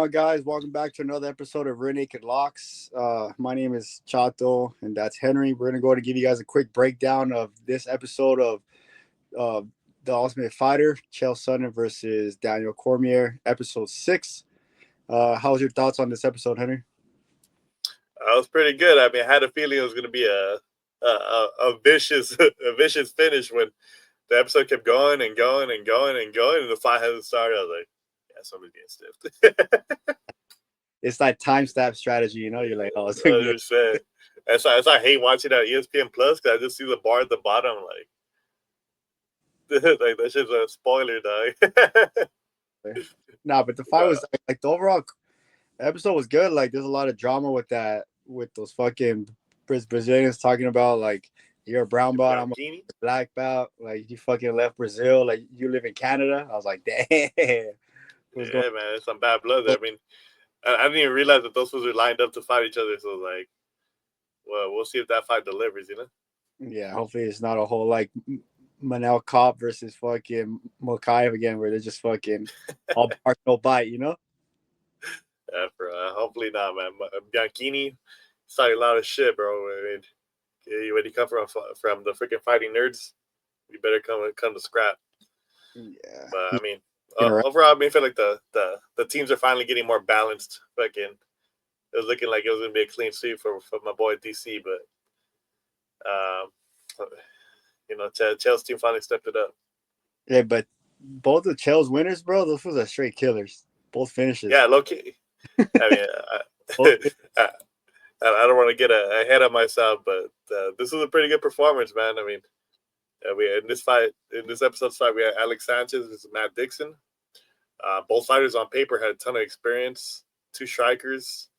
on, guys? Welcome back to another episode of Rear Naked Locks. My name is Chato, and that's Henry. We're going to go to give you guys a quick breakdown of this episode of The Ultimate Fighter, Chael Sonnen versus Daniel Cormier, episode 6. How's your thoughts on this episode, Henry? That was pretty good. I mean, I had a feeling it was going to be a vicious a vicious finish when the episode kept going and going and going and going, and the fight hasn't started. I was like, yeah, somebody's getting stiffed. It's like time stamp strategy, you know? You're like, oh, it's 100%. That's why I hate watching that ESPN Plus, because I just see the bar at the bottom. Like that shit's a spoiler, dog. Nah, but the fight was like the overall episode was good. Like, there's a lot of drama with that, with those fucking Brazilians talking about, like, you're a brown belt, I'm a black belt. Like, you fucking left Brazil. Like, you live in Canada. I was like, damn. Yeah, man, it's some bad blood there. I mean, I didn't even realize that those fools were lined up to fight each other. So, like, well, we'll see if that fight delivers, you know? Yeah, hopefully it's not a whole, like, Manel Cop versus fucking Mokaev again, where they're just fucking all bark, no bite, you know? Yeah, bro. Hopefully not, man. Bianchini started a lot of shit, bro. I mean, when you come from the freaking fighting nerds, you better come to scrap. Yeah. But I mean, overall, I feel like the teams are finally getting more balanced. Fucking, it was looking like it was gonna be a clean sweep for my boy DC, but Chael's team finally stepped it up. Yeah, but both of Chael's winners, bro, those were straight killers. Both finishes. Yeah, low key. I mean, I don't want to get ahead of myself, but this was a pretty good performance, man. I mean, in this episode's fight, we had Alex Sanchez versus Matt Dixon. Both fighters on paper had a ton of experience. Two strikers,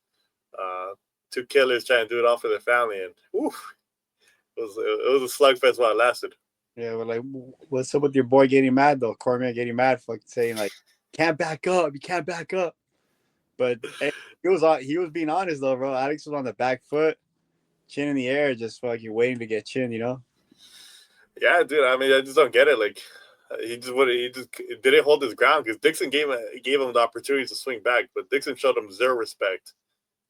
two killers trying to do it all for their family, and it was a slugfest while it lasted. Yeah, but like, what's up with your boy getting mad though? Cormier getting mad, fucking saying like, "Can't back up, you can't back up." But hey, he was being honest though, bro. Alex was on the back foot, chin in the air, just fucking waiting to get chin, you know? Yeah, dude. I mean, I just don't get it. Like, he just didn't hold his ground, because Dixon gave him the opportunity to swing back, but Dixon showed him zero respect,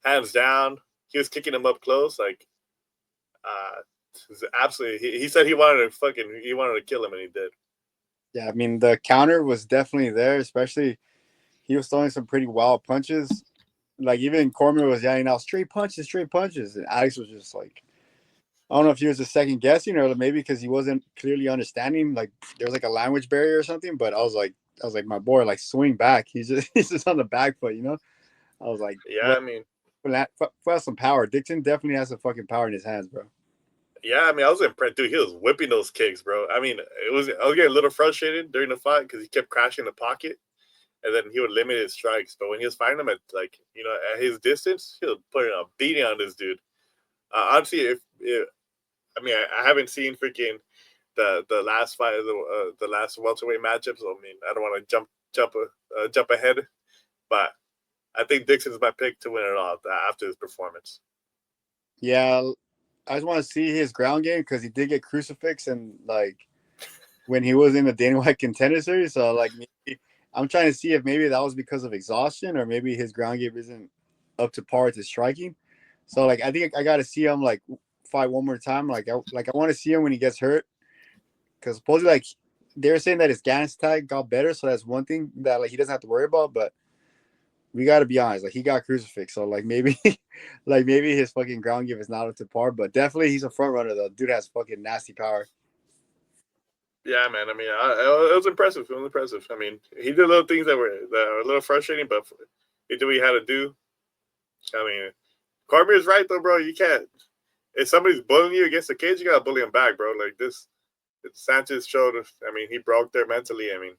hands down. He was kicking him up close, like, absolutely. He said he wanted to kill him, and he did. Yeah, I mean the counter was definitely there, especially he was throwing some pretty wild punches. Like, even Cormier was yelling out straight punches, and Alex was just like, I don't know if he was just second guessing or maybe because he wasn't clearly understanding. Like, there was like a language barrier or something. But I was like, my boy, like, swing back. He's just on the back foot, you know. I was like, yeah, I mean, has some power. Dixon definitely has some fucking power in his hands, bro. Yeah, I mean, I was impressed, dude. He was whipping those kicks, bro. I mean, I was getting a little frustrated during the fight because he kept crashing the pocket, and then he would limit his strikes. But when he was fighting him at, like, at his distance, he was putting a beating on this dude. Honestly, I haven't seen freaking the last fight, the last welterweight matchup. So I mean, I don't want to jump ahead, but I think Dixon's my pick to win it all after his performance. Yeah, I just want to see his ground game because he did get crucifix and like when he was in the Dana White Contender Series. So like, maybe, I'm trying to see if maybe that was because of exhaustion or maybe his ground game isn't up to par with his striking. So like, I think I got to see him like fight one more time. Like I want to see him when he gets hurt, because supposedly like they're saying that his Gannis tag got better, so that's one thing that like he doesn't have to worry about. But we got to be honest, like he got crucifix, so like maybe maybe his fucking ground game is not up to par. But definitely he's a front runner though. Dude has fucking nasty power. Yeah, man. I mean, it was impressive. It was impressive. I mean, he did little things that were a little frustrating, but he did what he had to do. I mean, Cormier's right though, bro. You can't. If somebody's bullying you against the cage, you gotta bully him back, bro. Like this, Sanchez showed. I mean, he broke there mentally. I mean,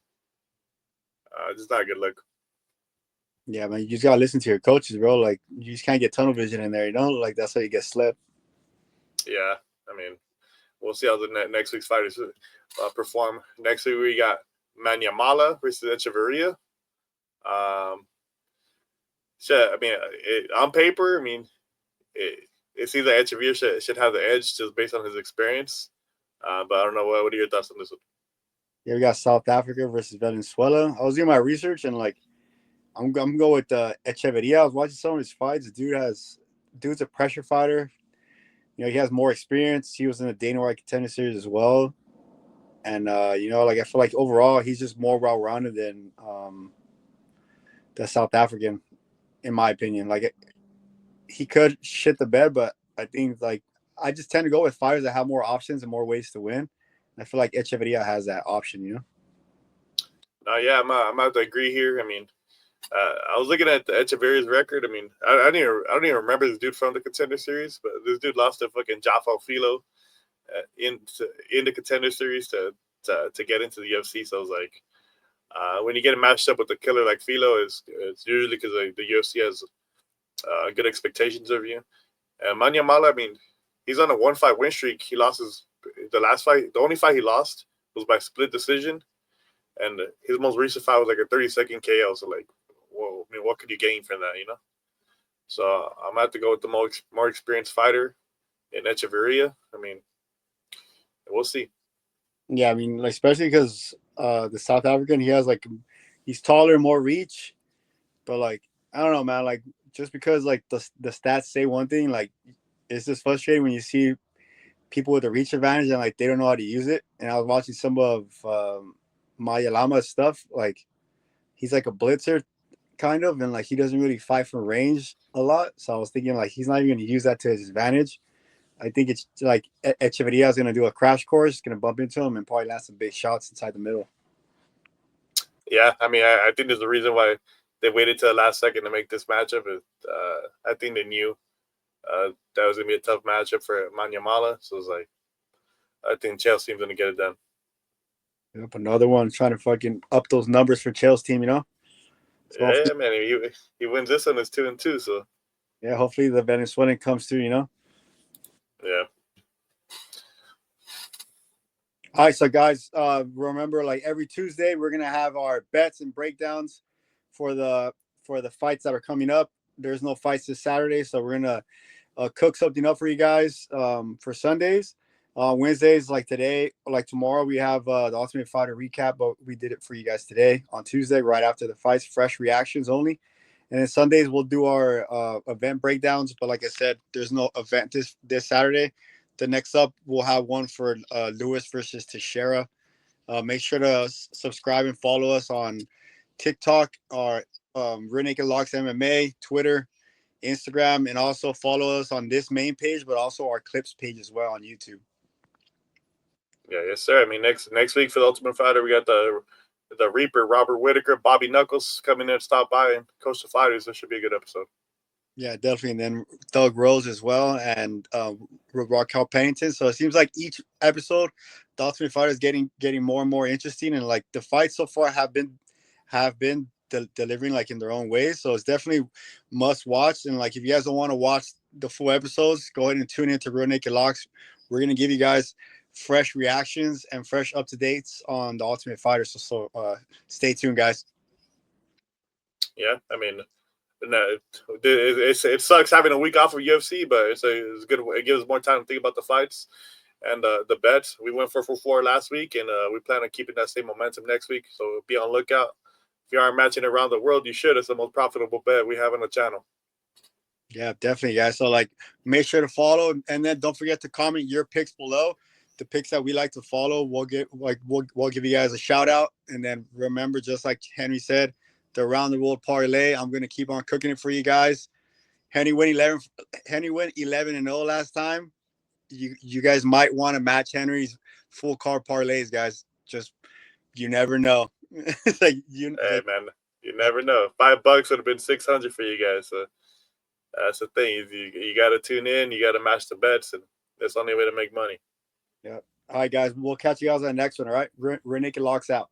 just not a good look. Yeah, man, you just gotta listen to your coaches, bro. Like, you just can't get tunnel vision in there, you know? Like, that's how you get slept. Yeah, I mean, we'll see how the next week's fighters perform. Next week we got Manyamala versus Echeverria. I mean, on paper, I mean, it seems like Echeverria should have the edge just based on his experience. But I don't know. What are your thoughts on this one? Yeah, we got South Africa versus Venezuela. I was doing my research and like, I'm gonna go with Echeverria. I was watching some of his fights. Dude's a pressure fighter. You know, he has more experience. He was in the Dana White Contender Series as well. And you know, like I feel like overall he's just more well rounded than the South African, in my opinion. Like he could shit the bed, but I think like I just tend to go with fighters that have more options and more ways to win. And I feel like Echeverria has that option, you know. Yeah, I'm out to agree here. I mean, I was looking at the Echeverria's record. I mean, I don't even remember this dude from the Contender Series, but this dude lost to fucking Jaffa Filo in the Contender Series to get into the UFC. So I was like, when you get matched up with a killer like Filo, it's usually because the UFC has good expectations of you. And Manyamala, I mean, he's on a 1-fight win streak. He lost the last fight. The only fight he lost was by split decision, and his most recent fight was like a 30-second KO. So like, whoa, I mean, what could you gain from that, you know? So I'm gonna have to go with the more experienced fighter in Echeverria. I mean, we'll see. Yeah, I mean, like especially because the South African, he's taller, more reach, but like I don't know, man. Like just because like the stats say one thing, like it's just frustrating when you see people with a reach advantage and like they don't know how to use it. And I was watching some of Manyamala's stuff. Like he's like a blitzer kind of, and like he doesn't really fight from range a lot. So I was thinking like he's not even going to use that to his advantage. I think it's like Echeverria is going to do a crash course, going to bump into him and probably land some big shots inside the middle. Yeah, I mean, I think there's a reason why they waited till the last second to make this matchup. I think they knew that was gonna be a tough matchup for Manyamala. So it's like, I think Chelsea's gonna get it done. Yep, another one trying to fucking up those numbers for Chelsea's team, you know. So Yeah, man, he wins this one. It's 2-2. So yeah, hopefully the Venezuelan comes through, you know. yeah. All right, so guys, remember like every Tuesday we're gonna have our bets and breakdowns for the fights that are coming up. There's no fights this Saturday, so we're gonna cook something up for you guys for Sundays. Wednesdays, like today, like tomorrow, we have the Ultimate Fighter recap, but we did it for you guys today on Tuesday, right after the fights, fresh reactions only. And then Sundays we'll do our event breakdowns. But like I said, there's no event this Saturday. The next up, we'll have one for Lewis versus Teixeira. Make sure to subscribe and follow us on TikTok or Rear Naked Locks MMA, Twitter, Instagram, and also follow us on this main page, but also our clips page as well on YouTube. Yeah, yes, sir. I mean, next week for the Ultimate Fighter, we got the Reaper, Robert Whitaker, Bobby Knuckles coming in to stop by and coach the fighters. This should be a good episode. Yeah, definitely. And then Thug Rose as well, and Raquel Pennington. So it seems like each episode, the Ultimate Fighter is getting more and more interesting, and like the fights so far have been delivering like in their own ways. So it's definitely must watch. And like if you guys don't want to watch the full episodes, go ahead and tune into Real Naked Locks. We're gonna give you guys fresh reactions and fresh up to dates on the Ultimate Fighter. So stay tuned, guys. Yeah, I mean, no, it sucks having a week off of UFC, but it's good. It gives us more time to think about the fights and the bets. We went 4 last week, and we plan on keeping that same momentum next week. So be on lookout. If you aren't matching around the world, you should. It's the most profitable bet we have on the channel. Yeah, definitely, guys. So like, make sure to follow, and then don't forget to comment your picks below. The picks that we like to follow, we'll give you guys a shout out. And then remember, just like Henry said, the Around the World parlay. I'm gonna keep on cooking it for you guys. Henry went 11-0 last time. You guys might want to match Henry's full card parlays, guys. Just you never know. It's like Hey man, you never know. $5 would have been 600 for you guys. So that's the thing. You got to tune in. You got to match the bets, and that's the only way to make money. Yeah. All right, guys. We'll catch you guys on the next one. All right. We're Naked Locks out.